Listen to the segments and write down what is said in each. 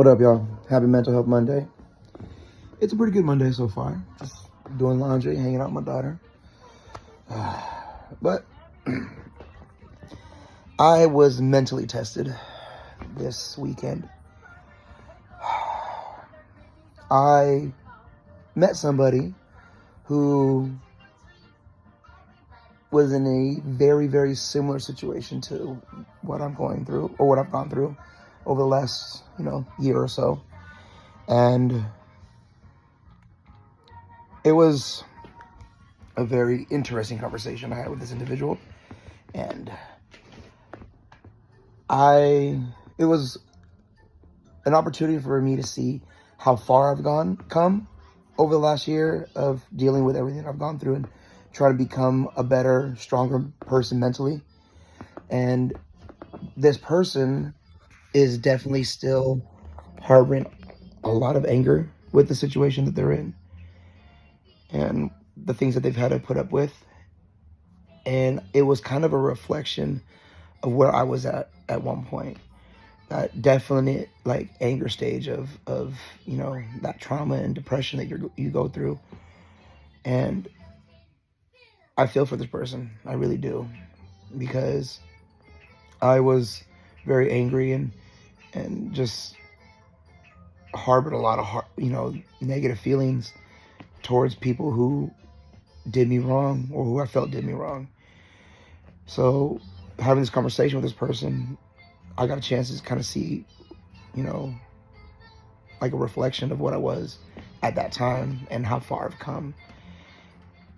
What up, y'all? Happy Mental Health Monday. It's a pretty good Monday so far. Just doing laundry, hanging out with my daughter. But I was mentally tested this weekend. I met somebody who was in a very, very similar situation to what I'm going through, or what I've gone through over the last, year or so. And it was a very interesting conversation I had with this individual. And it was an opportunity for me to see how far I've come over the last year of dealing with everything I've gone through and trying to become a better, stronger person mentally. And this person is definitely still harboring a lot of anger with the situation that they're in and the things that they've had to put up with. And it was kind of a reflection of where I was at one point. That definite anger stage of that trauma and depression that you go through. And I feel for this person. I really do, because I was very angry and just harbored a lot of negative feelings towards people who did me wrong, or who I felt did me wrong. So having this conversation with this person, I got a chance to kind of see, like a reflection of what I was at that time and how far I've come.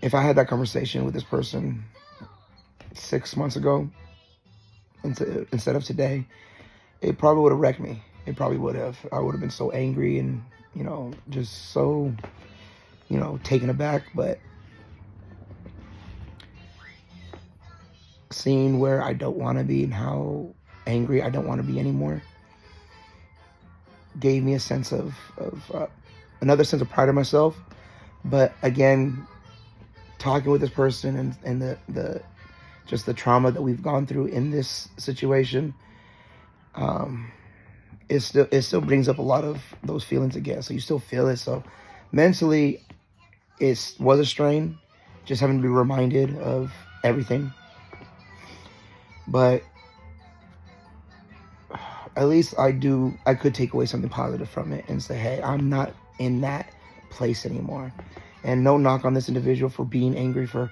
If I had that conversation with this person 6 months ago instead of today, it probably would have wrecked me. It probably would have. I would have been so angry and, just so, taken aback. But seeing where I don't want to be and how angry I don't want to be anymore gave me a sense of another sense of pride in myself. But again, talking with this person and the just the trauma that we've gone through in this situation, it still brings up a lot of those feelings again. So you still feel it. So mentally, it was a strain, just having to be reminded of everything. But at least I could take away something positive from it and say, hey, I'm not in that place anymore. And no knock on this individual for being angry, for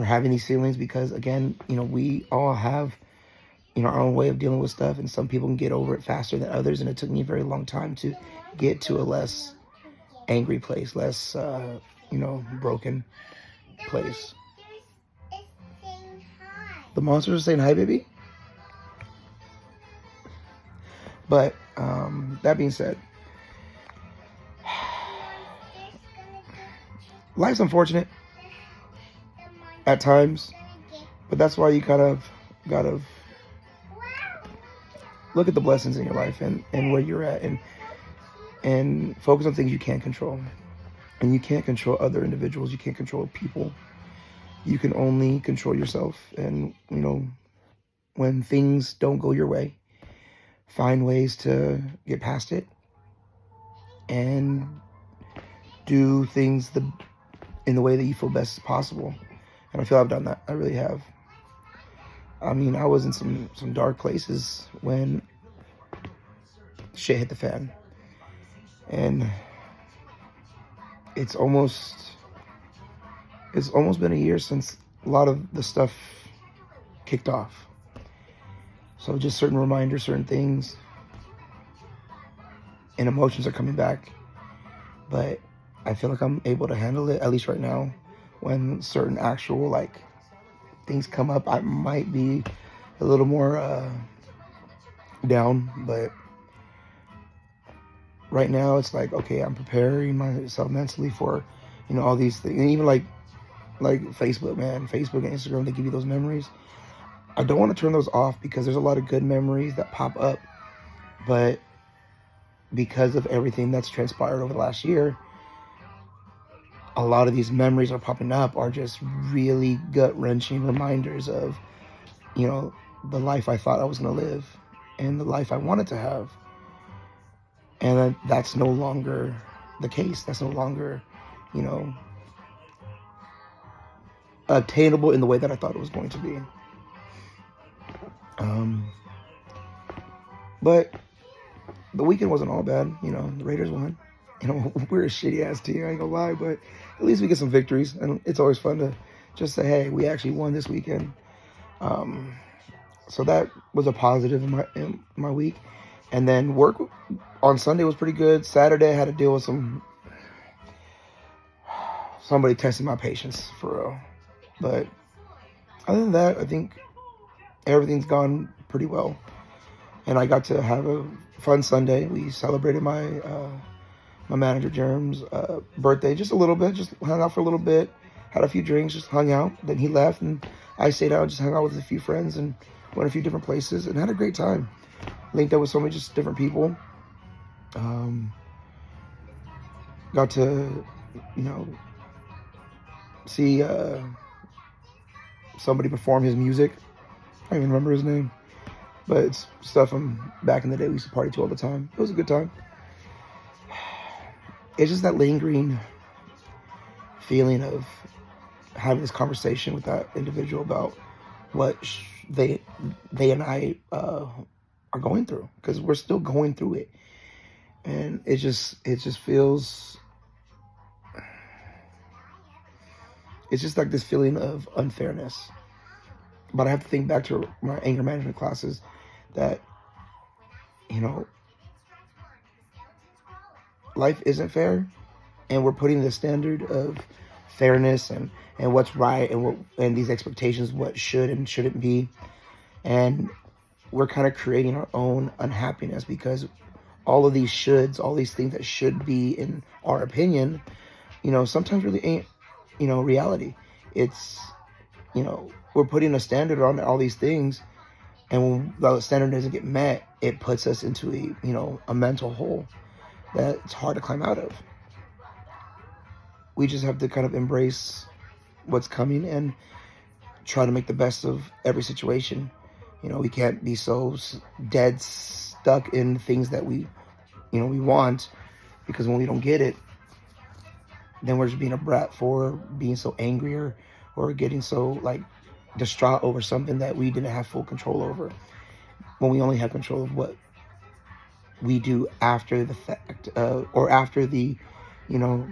having these feelings, because again, we all have, our own way of dealing with stuff, and some people can get over it faster than others. And it took me a very long time to get to a less angry place, less, broken place. The monsters are saying hi, baby. But that being said, life's unfortunate at times, but that's why you gotta look at the blessings in your life and where you're at, and focus on things you can't control. And you can't control other individuals. You can't control people. You can only control yourself. And, when things don't go your way, find ways to get past it and do things in the way that you feel best as possible. And I feel I've done that. I really have. I mean, I was in some dark places when shit hit the fan. And it's almost been a year since a lot of the stuff kicked off. So just certain reminders, certain things, and emotions are coming back. But I feel like I'm able to handle it, at least right now. When certain actual things come up, I might be a little more down. But right now it's okay, I'm preparing myself mentally for, all these things. And even like Facebook, man, Facebook and Instagram, they give you those memories. I don't want to turn those off, because there's a lot of good memories that pop up. But because of everything that's transpired over the last year, a lot of these memories are popping up are just really gut-wrenching reminders of, the life I thought I was going to live and the life I wanted to have. And that's no longer the case. That's no longer, you know, attainable in the way that I thought it was going to be. But the weekend wasn't all bad. You know, the Raiders won. You know, we're a shitty ass team, I ain't gonna lie, but at least we get some victories, and it's always fun to just say, hey, we actually won this weekend. So that was a positive in my week. And then work on Sunday was pretty good. Saturday I had to deal with somebody testing my patience for real. But other than that, I think everything's gone pretty well. And I got to have a fun Sunday. We celebrated my manager Jerm's birthday just a little bit, just hung out for a little bit, had a few drinks, just hung out. Then he left and I stayed out, just hung out with a few friends and went a few different places and had a great time. Linked up with so many just different people. Got to, you know, see somebody perform his music. I don't even remember his name, but it's stuff from back in the day we used to party to all the time. It was a good time. It's just that lingering feeling of having this conversation with that individual about what they and I are going through, because we're still going through it, and it just feels, it's just like this feeling of unfairness. But I have to think back to my anger management classes that, you know, life isn't fair, and we're putting the standard of fairness and what's right and these expectations, what should and shouldn't be, and we're kind of creating our own unhappiness because all of these shoulds, all these things that should be in our opinion, you know, sometimes really ain't, you know, reality. It's, you know, we're putting a standard on all these things, and when the standard doesn't get met, it puts us into a, you know, a mental hole that it's hard to climb out of. We just have to kind of embrace what's coming and try to make the best of every situation. You know, we can't be so dead stuck in things that we want, because when we don't get it, then we're just being a brat for being so angry or getting so like distraught over something that we didn't have full control over, when we only have control of what we do after the fact, or after the, you know,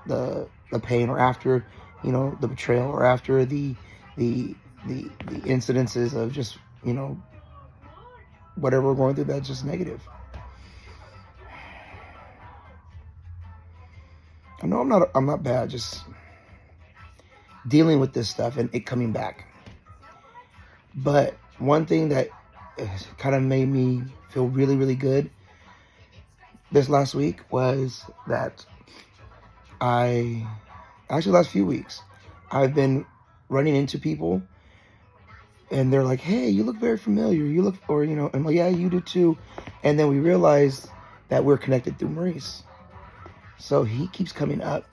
the pain, or after, you know, the betrayal, or after the incidences of just, you know, whatever we're going through that's just negative. I know I'm not bad, just dealing with this stuff and it coming back. But one thing that kind of made me feel really, really good this last week was that last few weeks, I've been running into people and they're like, hey, you look very familiar. You look, or, you know, I'm like, yeah, you do too. And then we realized that we're connected through Maurice. So he keeps coming up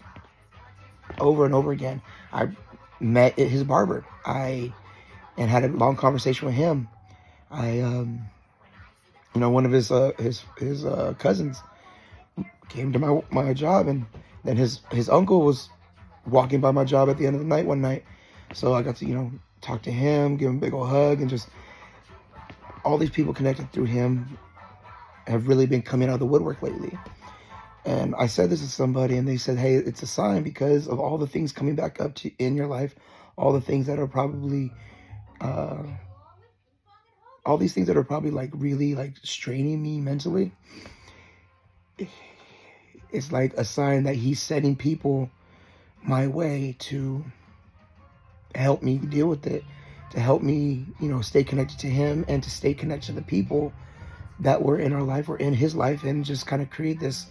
over and over again. I met his barber. And had a long conversation with him. You know, one of his cousins came to my job, and then his uncle was walking by my job at the end of the night one night. So I got to, you know, talk to him, give him a big old hug, and just all these people connected through him have really been coming out of the woodwork lately. And I said this to somebody, and they said, hey, it's a sign because of all the things coming back up to in your life, all the things that are probably, all these things that are probably like really like straining me mentally. It's like a sign that he's sending people my way to help me deal with it, to help me, you know, stay connected to him and to stay connected to the people that were in our life or in his life, and just kind of create this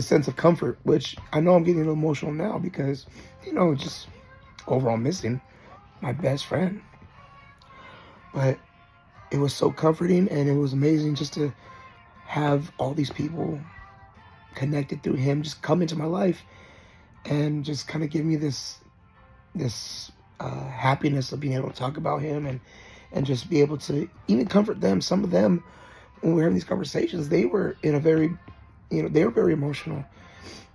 sense of comfort, which I know I'm getting a little emotional now because, you know, just overall missing my best friend. But it was so comforting, and it was amazing just to have all these people connected through him just come into my life and just kind of give me this happiness of being able to talk about him and just be able to even comfort them. Some of them, when we were having these conversations, they were in a very, they were very emotional.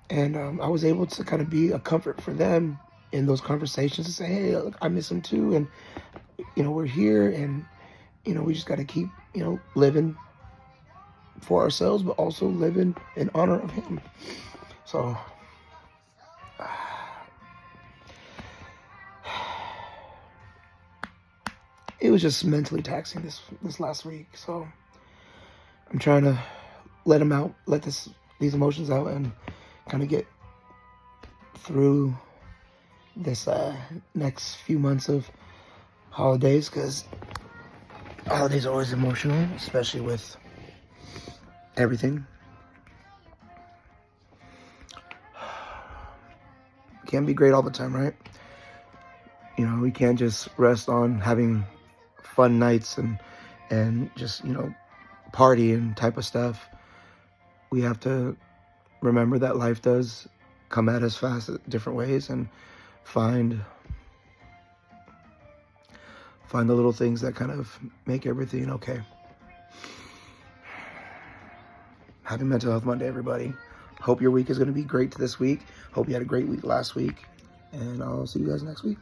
And I was able to kind of be a comfort for them in those conversations and say, hey, look, I miss him too. And, we're here, and, we just got to keep, living for ourselves, but also living in honor of him. So it was just mentally taxing this last week. So I'm trying to let them out, let these emotions out, and kind of get through this next few months of holidays, because holidays are always emotional, especially with everything. Can't be great all the time, right? We can't just rest on having fun nights and just, party and type of stuff. We have to remember that life does come at us fast different ways, and find the little things that kind of make everything okay. Happy Mental Health Monday, everybody. Hope your week is going to be great this week. Hope you had a great week last week. And I'll see you guys next week.